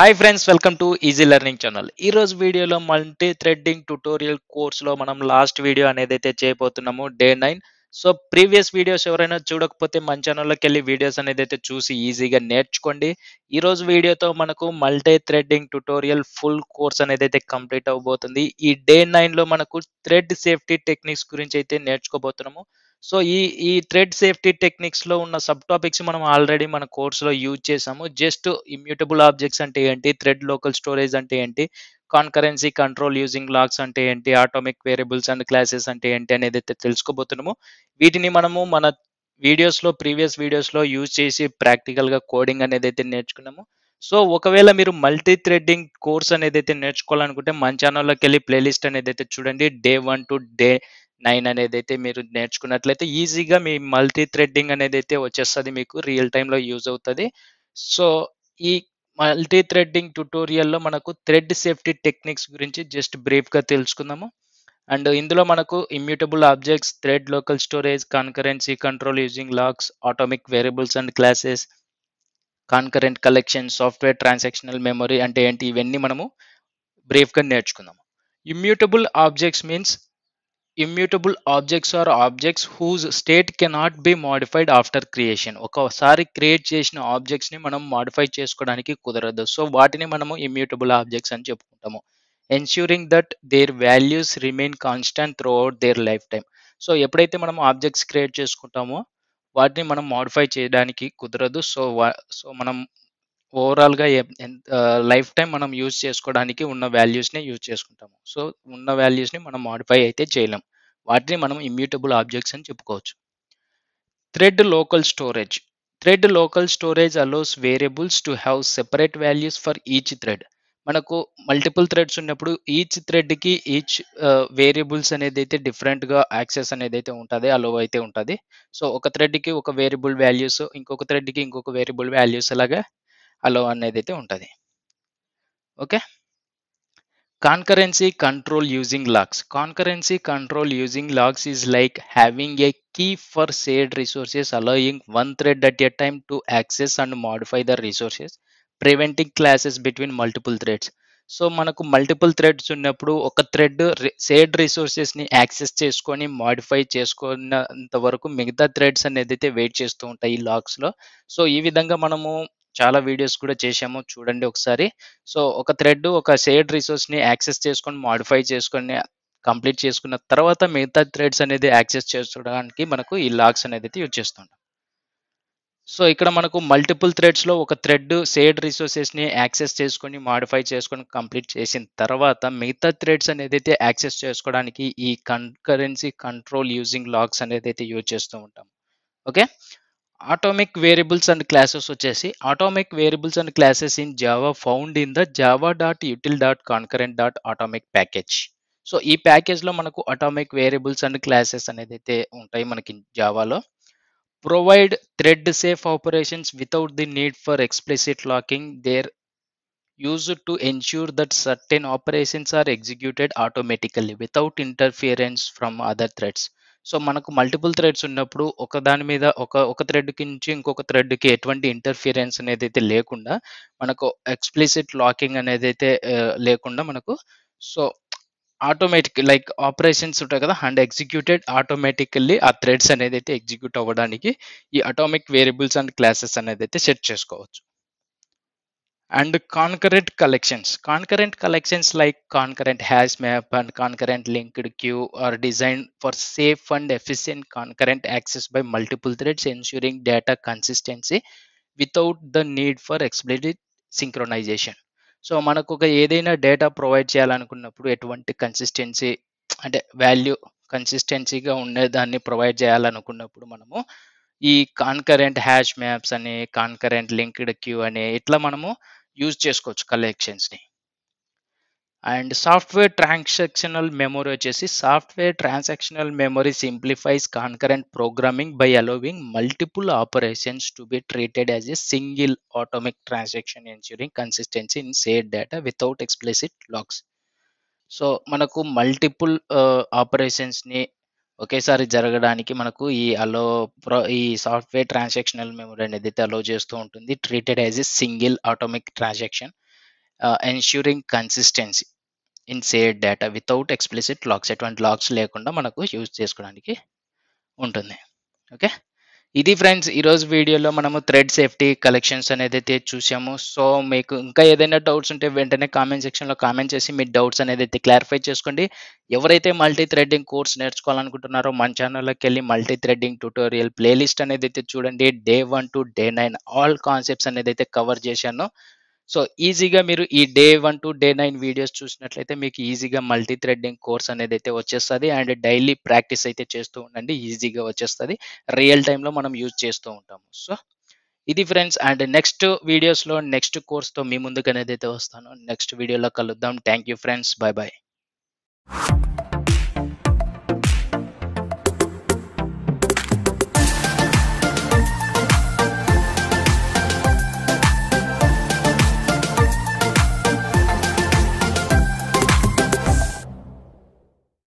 Hi friends, welcome to easy learning channel. ఈరోజు వీడియోలో multi threading tutorial కోర్స్లో మనం లాస్ట్ వీడియో అనేది అయితే చేయబోతున్నాము, డే 9. సో ప్రీవియస్ వీడియోస్ ఎవరైనా చూడకపోతే మన ఛానల్లోకి వెళ్ళి వీడియోస్ అనేది అయితే చూసి ఈజీగా నేర్చుకోండి. ఈరోజు వీడియోతో మనకు multi threading tutorial full course అనేది అయితే కంప్లీట్ అవబోతుంది. ఈ డే 9లో మనకు థ్రెడ్ సేఫ్టీ టెక్నిక్స్ గురించి అయితే నేర్చుకోబోతున్నాము. సో ఈ థ్రెడ్ సేఫ్టీ టెక్నిక్స్‌లో ఉన్న సబ్ టాపిక్స్ మనం ఆల్రెడీ మన కోర్స్‌లో యూజ్ చేసాము. జస్ట్ ఇమ్యూటబుల్ ఆబ్జెక్ట్స్ అంటే ఏంటి? థ్రెడ్ లోకల్ స్టోరేజ్ అంటే ఏంటి? కాన్కరెన్సీ కంట్రోల్ యూజింగ్ లాగ్స్ అంటే ఏంటి? అటామిక్ వేరియబుల్స్ అండ్ క్లాసెస్ అంటే ఏంటి? అనేదైతే తెలుసుకోబోతున్నాము. వీటిని మనము మన ప్రీవియస్ వీడియోస్‌లో యూజ్ చేసి ప్రాక్టికల్‌గా కోడింగ్ అనేదైతే నేర్చుకున్నాము. సో ఒకవేళ మీరు మల్టీ థ్రెడ్డింగ్ కోర్స్ అనేదైతే నేర్చుకోవాలనుకుంటే మన ఛానల్‌లోకెళ్ళి ప్లేలిస్ట్ అనేదైతే చూడండి. డే 1 టు డే 9 అనేదైతే మీరు నేర్చుకున్నట్లయితే ఈజీగా మీ మల్టీ థ్రెడ్డింగ్ అనేదైతే వచ్చేస్తది, మీకు రియల్ టైమ్‌లో యూజ్ అవుతది. సో, ఈ మల్టీ థ్రెడ్డింగ్ ట్యుటోరియల్‌లో మనకు థ్రెడ్ సేఫ్టీ టెక్నిక్స్ గురించి జస్ట్ బ్రీఫ్‌గా తెలుసుకుందాము. అండ్ ఇందులో మనకు immutable objects, thread local storage, concurrency control using locks, atomic variables and classes, concurrent collection, software transactional memory అంటే ఏంటి? ఇవన్నీ మనము బ్రీఫ్‌గా నేర్చుకుందాము. Immutable objects means immutable objects are objects whose state cannot be modified after creation. ఒకసారి create చేసిన ఆబ్జెక్ట్స్ని మనం మోడిఫై చేసుకోవడానికి కుదరదు. సో వాటిని మనము ఇమ్యూటబుల్ ఆబ్జెక్ట్స్ అని చెప్పుకుంటాము. Ensuring that their values remain constant throughout their life time. So ఎప్పుడైతే మనం ఆబ్జెక్ట్స్ క్రియేట్ చేసుకుంటామో వాటిని మనం మోడిఫై చేయడానికి కుదరదు. సో మనం ఓవరాల్‌గా లైఫ్ టైమ్ మనం యూజ్ చేసుకోవడానికి ఉన్న వాల్యూస్‌ని యూజ్ చేసుకుంటాము. సో, ఉన్న వాల్యూస్‌ని మనం మోడిఫై అయితే చేయలేం. వాటిని మనం ఇమ్యూటబుల్ ఆబ్జెక్ట్స్ అని చెప్పుకోవచ్చు. Thread local storage. Thread local storage allows variables to have separate values for each thread. మనకు మల్టిపుల్ థ్రెడ్స్ ఉన్నప్పుడు ఈచ్ థ్రెడ్‌కి వేరియబుల్స్ అనేదైతే డిఫరెంట్‌గా యాక్సెస్ అనేదైతే ఉంటది. అలో అయితే ఉంటది. సో, ఒక థ్రెడ్‌కి ఒక వేరియబుల్ వాల్యూస్, ఇంకొక థ్రెడ్‌కి ఇంకొక వేరియబుల్ వాల్యూస్ అలాగా అలో అనేదైతే ఉంటది. Okay. Concurrency control using logs. Concurrency control using logs is like having a key for shared resources, allowing one thread at a time to access and modify the resources, preventing clashes between multiple threads. So మనకు multiple threads ఉన్నప్పుడు ఒక thread shared రిసోర్సెస్ని access చేసుకొని modify చేసుకున్నంత వరకు మిగతా threads అనేది అయితే wait చేస్తూ ఉంటాయి ఈ లాగ్స్లో. సో ఈ విధంగా మనము చాలా వీడియోస్ కూడా చేశాము, చూడండి ఒకసారి. సో ఒక థ్రెడ్ ఒక షేర్డ్ రిసోర్స్‌ని యాక్సెస్ చేసుకొని, మోడిఫై చేసుకొని, కంప్లీట్ చేసుకున్న తర్వాత మిగతా థ్రెడ్స్ అనేది యాక్సెస్ చేసుకోవడానికి మనకు ఈ లాగ్స్ అనేదైతే యూజ్ చేస్తుంటాం. సో ఇక్కడ మనకు మల్టిపుల్ థ్రెడ్స్‌లో ఒక థ్రెడ్ షేర్డ్ రిసోర్సెస్‌ని యాక్సెస్ చేసుకొని, మోడిఫై చేసుకొని, కంప్లీట్ చేసిన తర్వాత మిగతా థ్రెడ్స్ అనేదైతే యాక్సెస్ చేసుకోవడానికి ఈ కన్కరెన్సీ కంట్రోల్ యూజింగ్ లాగ్స్ అనేదైతే యూజ్ చేస్తూ ఉంటాం. Okay. Atomic variables and classes వచ్చేసి atomic variables and classes in Java found in the Java dot util dot concurrent dot atomic package. So ఈ ప్యాకేజ్లో మనకు అటామిక్ వేరియబుల్స్ అండ్ క్లాసెస్ అనేది అయితే ఉంటాయి మనకి జావాలో. Provide thread safe operations without the need for explicit locking. There used to ensure that certain operations are executed automatically without interference from other threads. So మనకు multiple threads ఉన్నప్పుడు ఒక దాని మీద ఒక థ్రెడ్ నుంచి ఇంకొక థ్రెడ్కి ఎటువంటి ఇంటర్ఫియరెన్స్ అనేది అయితే లేకుండా, మనకు ఎక్స్ప్లిసిట్ లాకింగ్ అనేది అయితే లేకుండా మనకు, సో ఆటోమేటిక్ లైక్ ఆపరేషన్స్ ఉంటాయి కదా, అండ్ ఎగ్జిక్యూటెడ్ ఆటోమేటికల్లీ ఆ థ్రెడ్స్ అనేది అయితే ఎగ్జిక్యూట్ అవ్వడానికి ఈ అటామిక్ వేరియబుల్స్ అండ్ క్లాసెస్ అనేది అయితే సెట్ చేసుకోవచ్చు. And concurrent collections like concurrent hash map and concurrent linked queue are designed for safe and efficient concurrent access by multiple threads, ensuring data consistency without the need for explicit synchronization. So మనకు ఒక ఏదైనా data provide చేయాలనుకున్నప్పుడు ఎటువంటి consistency అంటే value కన్సిస్టెన్సీగా ఉండేదాన్ని provide చేయాలనుకున్నప్పుడు మనము ఈ కాన్కరెంట్ హ్యాష్ మ్యాప్స్ అని, కాన్కరెంట్ లింక్డ్ క్యూ అని ఇట్లా మనము యూజ్ చేసుకోవచ్చు కలెక్షన్స్ని. And software transactional memory simplifies concurrent programming by allowing multiple operations to be treated as a single atomic transaction, ensuring consistency in shared data without explicit locks. So మనకు multiple ఆపరేషన్స్ని ఒకేసారి జరగడానికి మనకు ఈ సాఫ్ట్వేర్ ట్రాన్సాక్షనల్ మెమరీ అనేది అయితే allow చేస్తూ ఉంటుంది, treated as a single atomic transaction. Ensuring consistency in said data without explicit locks. ఎటువంటి లాక్స్ లేకుండా మనకు యూజ్ చేసుకోవడానికి ఉంటుంది. ఓకే. ఇది ఫ్రెండ్స్ ఈరోజు వీడియోలో మనము థ్రెడ్ సేఫ్టీ కలెక్షన్స్ అనేదైతే చూసాము. సో, మీకు ఇంకా ఏదైనా డౌట్స్ ఉంటే వెంటనే కామెంట్ సెక్షన్‌లో కామెంట్ చేసి మీ డౌట్స్ అనేదైతే క్లారిఫై చేసుకోండి. ఎవరైతే మల్టీ థ్రెడ్డింగ్ కోర్స్ నేర్చుకోవాలనుకుంటున్నారో మన ఛానల్‌లోకెళ్ళి మల్టీ థ్రెడ్డింగ్ ట్యుటోరియల్ ప్లేలిస్ట్ అనేదైతే చూడండి. Day 1 to day 9 all concepts అనేదైతే కవర్ చేశాను. సో, ఈజీగా మీరు ఈ డే 1 టు డే 9 వీడియోస్ చూసినట్లయితే మీకు ఈజీగా మల్టీ థ్రెడ్డింగ్ కోర్స్ అనేదైతే వచ్చేస్తది. అండ్ డైలీ ప్రాక్టీస్ అయితే చేస్తూ ఉండండి. ఈజీగా వచ్చేస్తది. రియల్ టైమ్‌లో మనం యూజ్ చేస్తూ ఉంటాము. సో, ఇది ఫ్రెండ్స్. అండ్ నెక్స్ట్ వీడియోస్‌లో నెక్స్ట్ కోర్స్‌తో మీ ముందుకనేదైతే వస్తాను. నెక్స్ట్ వీడియోలో కలుద్దాం. Thank you friends. By by.